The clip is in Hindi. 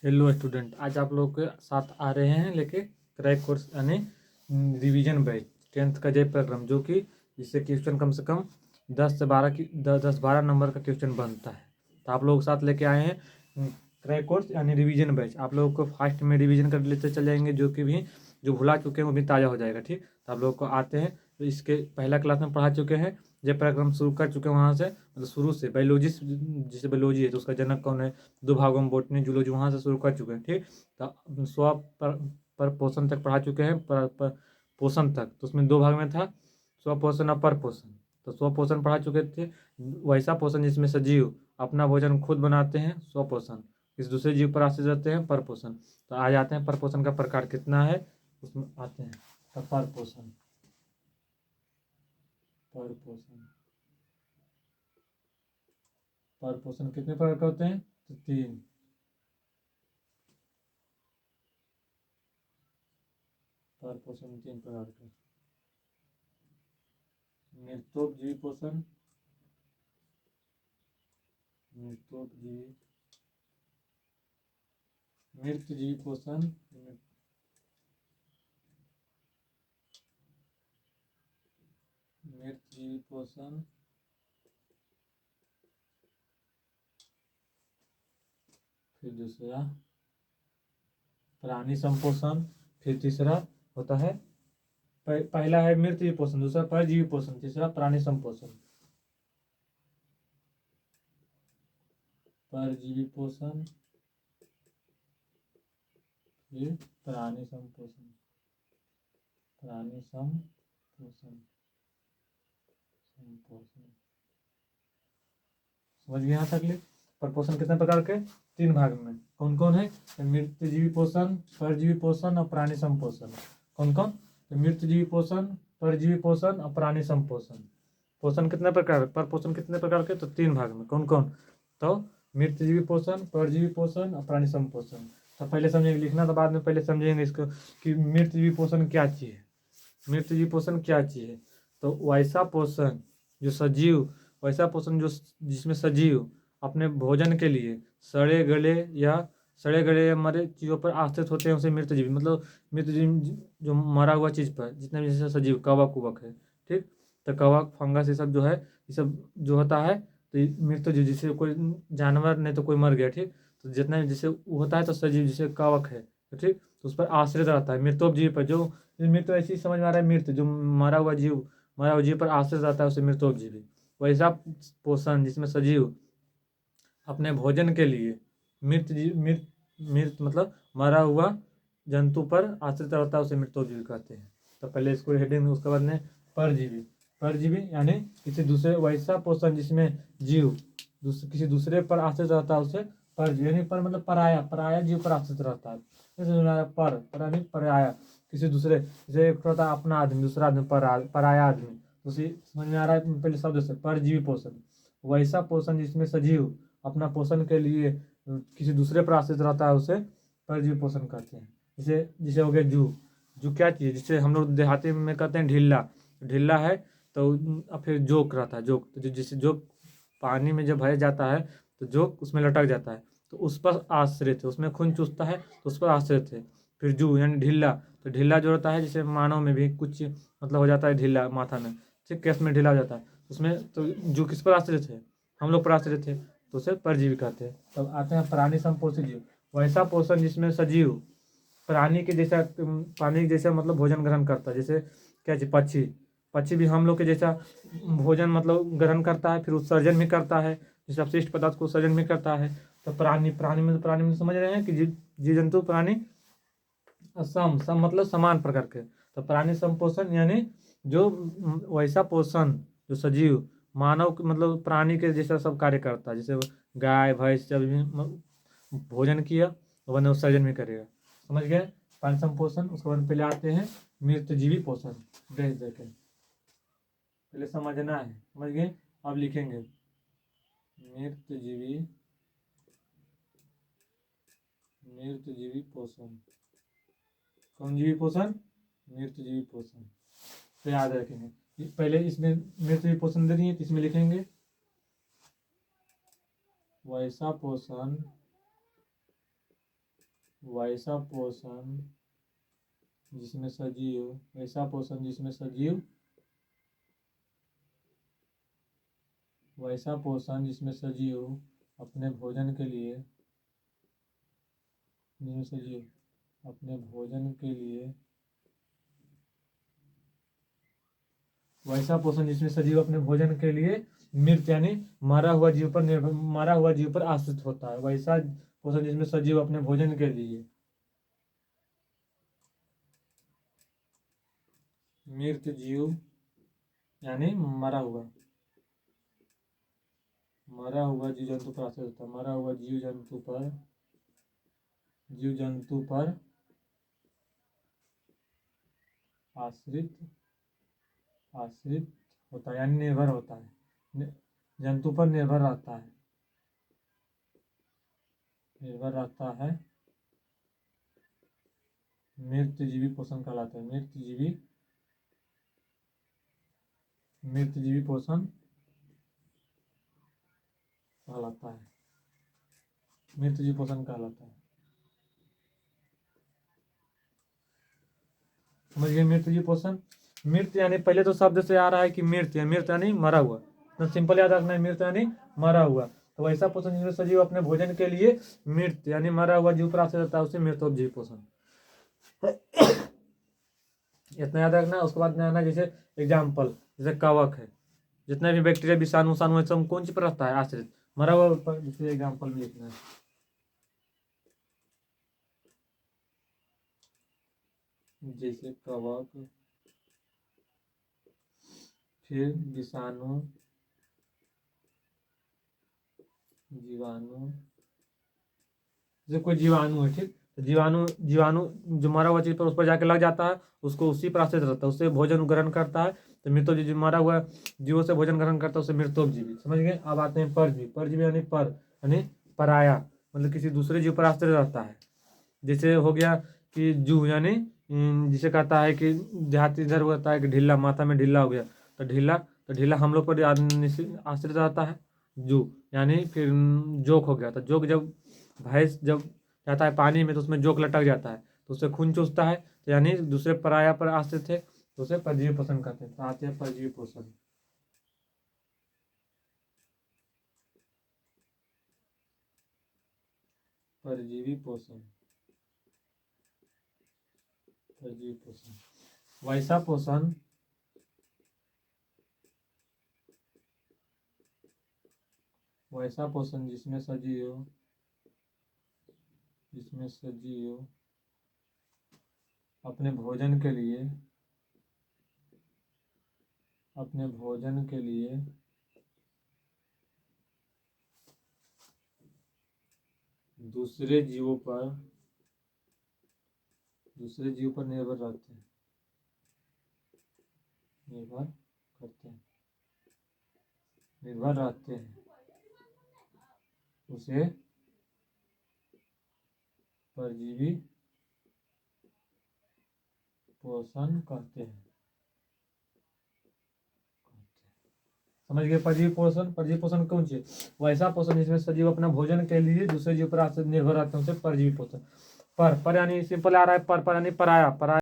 हेलो स्टूडेंट, आज आप लोगों के साथ आ रहे हैं लेके क्रैक कोर्स यानी रिवीजन बैच 10th का जे प्रोग्राम, जो कि जिससे क्वेश्चन कम से कम 10 से 12 नंबर का क्वेश्चन बनता है। तो आप लोगों के साथ लेके आए हैं क्रैक कोर्स यानी रिवीजन बैच। आप लोगों को फास्ट में रिवीजन कर लेते चले जाएंगे, जो कि भी जो भुला चुके हैं वो भी ताज़ा हो जाएगा। ठीक, तो आप लोगों को आते हैं तो इसके पहला क्लास में पढ़ा चुके हैं, जे पैराग्राम शुरू कर चुके हैं वहाँ से, मतलब शुरू से बायोलॉजी, जिसे बायोलॉजी है तो उसका जनक कौन है, दो भागों में बॉटनी जूलॉजी, वहाँ से शुरू कर चुके हैं। ठीक, तो स्व पर पोषण तक पढ़ा चुके हैं। पर पोषण तक तो उसमें दो भाग में था, स्व पोषण और पर पोषण। तो स्व पोषण पढ़ा चुके थे। वैसा पोषण जिसमें सजीव अपना भोजन खुद बनाते हैं, स्व पोषण। किसी दूसरे जीव पर आश्रित रहते हैं, पर पोषण। तो आ जाते हैं पर पोषण का प्रकार कितना है, उसमें आते हैं। तो पर पोषण, पर पोषण, पर पोषण कितने प्रकार के होते हैं, तो तीन। पर पोषण तीन प्रकार के। मृतोपजीवी पोषण, मृतोपजीवी, मृतजीवी पोषण, मृतजीवी पोषण, फिर दूसरा प्राणी संपोषण, फिर तीसरा होता है पहला है मृतजीवी पोषण, दूसरा परजीवी पोषण, तीसरा प्राणी संपोषण। परजीवी पोषण, फिर प्राणी संपोषण, प्राणी संपोषण, संपोषण। समझ गए यहाँ तक ले। पर पोषण कितने प्रकार के, तीन भाग में। कौन कौन है, मृतजीवी पोषण, परजीवी पोषण और प्राणी संपोषण। कौन कौन, तो मृतजीवी पोषण, परजीवी पोषण और प्राणी संपोषण। पोषण कितने प्रकार, पर पोषण कितने प्रकार के, तो तीन भाग में। कौन कौन, तो मृतजीवी पोषण, परजीवी पोषण और प्राणी संपोषण। तो पहले समझेंगे, लिखना तो बाद में, पहले समझेंगे इसको कि मृतजीवी पोषण क्या चीज़ है। मृतजीवी पोषण क्या चीज़ है, तो वैसा पोषण जो सजीव, वैसा पोषण जो जिसमें सजीव अपने भोजन के लिए सड़े गले या मरे चीज़ों पर आश्रित होते हैं, उसे मृतजीवी, मतलब मृतजीवी जो मरा हुआ चीज़ पर, जितने भी जैसे सजीव कवक उवक है। ठीक, तो कवक फंगस ये सब जो है, ये सब जो होता है तो मृतजीव, जिसे कोई जानवर नहीं तो कोई मर गया। ठीक, तो जितना जैसे होता है तो सजीव जैसे कवक है, तो ठीक, तो उस पर आश्रित रहता है। मृतोपजीवी पर, जो मृत ऐसी समझ में आ रहा है, मृत जो मरा हुआ जीव पर आश्रित रहता है उसे मृतोपजीवी। वैसा पोषण जिसमें सजीव अपने भोजन के लिए मृत मतलब मरा हुआ जंतु पर आश्रित रहता है उसे मृतोपजीवी कहते हैं। तो पहले इसको हेडिंग, उसके बाद में परजीवी। परजीवी यानी किसी दूसरे, वैसा पोषण जिसमें जीव किसी दूसरे पर आश्रित रहता है उसे परजीवी, यानी पर मतलब पराया जीव पर आश्रित रहता है। जैसे पर यानी पराया, किसी दूसरे, जैसे एक होता है अपना आदमी, दूसरा आदमी पराया आदमी, तो उसी समझ में आ रहा है पहले शब्द से, परजीवी पोषण। वैसा पोषण जिसमें सजीव अपना पोषण के लिए किसी दूसरे पर आश्रित रहता है उसे परजीवी पोषण कहते हैं। जैसे जैसे हो गया जू। जू क्या चीज़, जिसे हम लोग देहाती में कहते हैं ढिल्ला। ढिल्ला है तो फिर जोक रहता है, जोक, तो जिसे जोक पानी में जब भर जाता है तो जोक उसमें लटक जाता है, तो उस पर आश्रित है, उसमें खून चूसता है तो उस पर आश्रित है। फिर जू यानी ढिल्ला, तो ढिल्ला जो रहता है, जैसे मानव में भी कुछ मतलब हो जाता है ढिल्ला माथा में, ठीक, केस में ढीला हो जाता है उसमें, तो जू किस पर आश्रित है, हम लोग पर आश्रित है, तो उसे परजीवी कहते हैं। तब आते हैं प्राणी संपोषित जीव। वैसा पोषण जिसमें सजीव प्राणी के जैसा, पानी के जैसा मतलब भोजन ग्रहण करता है। जैसे क्या चीज, पक्षी। पक्षी भी हम लोग के जैसा भोजन मतलब ग्रहण करता है, फिर उत्सर्जन भी करता है, जैसे अपशिष्ट पदार्थ को उत्सर्जन भी करता है। तो प्राणी में समझ रहे हैं कि जीव जंतु प्राणी सम मतलब समान प्रकार के। तो प्राणी संपोषण यानी जो वैसा पोषण जो सजीव मानव मतलब प्राणी के जैसा सब कार्य करता है। जैसे गाय भैंस जब भी भोजन किया तो वह उत्सर्जन भी करेगा। समझ गए, प्राणी संपोषण। उसके बाद पहले आते हैं मृतजीवी पोषण। देखें पहले समझना है, समझ गए। अब लिखेंगे मृतजीवी, मृतजीवी पोषण। कौन जीवी पोषण, मृतजीवी पोषण। तो याद रखेंगे, पहले इसमें मृतजीवी पोषण दे दिए, तो इसमें लिखेंगे वैसा पोषण वैसा पोषण जिसमें सजीव वैसा पोषण जिसमें सजीव वैसा पोषण जिसमें सजीव अपने भोजन के लिए जिसमें सजीव अपने भोजन के लिए वैसा पोषण जिसमें सजीव अपने भोजन के लिए मृत यानी मारा हुआ जीव पर आश्रित होता है। वैसा पोषण जिसमें सजीव अपने भोजन के लिए मृत जीव यानी मरा हुआ जीव जंतु पर आश्रित होता है। मरा हुआ जीव जंतु पर आश्रित होता है यानी निर्भर होता है, जंतु पर निर्भर रहता है, मृतजीवी पोषण कहलाता है। मृतजीवी पोषण कहलाता है। मृतजीवी पोषण कहलाता है। समझिए मृतजीवी पोषण। मृत यानी पहले तो शब्द से आ रहा है कि मृत यानी मरा हुआ, तो सिंपल याद रखना है मृत यानी मरा हुआ। तो वैसा पोषण जिसमें सजीव अपने भोजन के लिए मृत यानी मरा हुआ जीव पर आश्रित रहता है उसे मृतोपजीवी पोषण। इतना याद रखना। उसके बाद ना जैसे एग्जाम्पल जैसे कवक है, जितने भी बैक्टीरिया विषाणु है सब कौन चीज पर रहता है आश्रित, मरा हुआ पर। जैसे एग्जाम्पल में लिखना है जैसे कवक, फिर विषाणु, जीवाणु। जैसे कोई जीवाणु है, ठीक, तो जीवाणु जो मरा हुआ चीज पर उस पर जाके लग जाता है, उसको उसी पर आश्रित रहता है, उससे भोजन ग्रहण करता है। तो मृतोपजीवी मरा हुआ जीवों से भोजन ग्रहण करता है उसे मृतोपजीवी। समझ गए। अब आते हैं परजीवी। परजीवी यानी यानी पराया, मतलब किसी दूसरे जीव पर आश्रित रहता है। जैसे हो गया कि जूह यानी जिसे कहता है कि देहाती इधर होता है कि ढीला, माथा में ढीला हो गया, तो ढीला हम लोग पर आश्रित रहता है जूह। यानी फिर जोक हो गया, तो जोक जब भैंस जब जाता है पानी में तो उसमें जोक लटक जाता है तो उससे खून चूसता है, तो यानी दूसरे पराया पर आश्रित थे तो उसे परजीवी पोषण कहते हैं। तो आते हैं परजीवी पोषण। परजीवी पोषण वैसा पोषण जिसमें सजीव अपने भोजन के लिए दूसरे जीवों पर निर्भर रहते हैं उसे परजीवी पोषण कहते हैं। समझ गए। परजीवी पोषण कौन सी? वैसा पोषण जिसमें सजीव अपना भोजन के लिए दूसरे जीव पर आश्रित निर्भर रहते हैं उसे परजीवी पोषण। पर यानी सिंपल आ रहा है, पर यानी पराया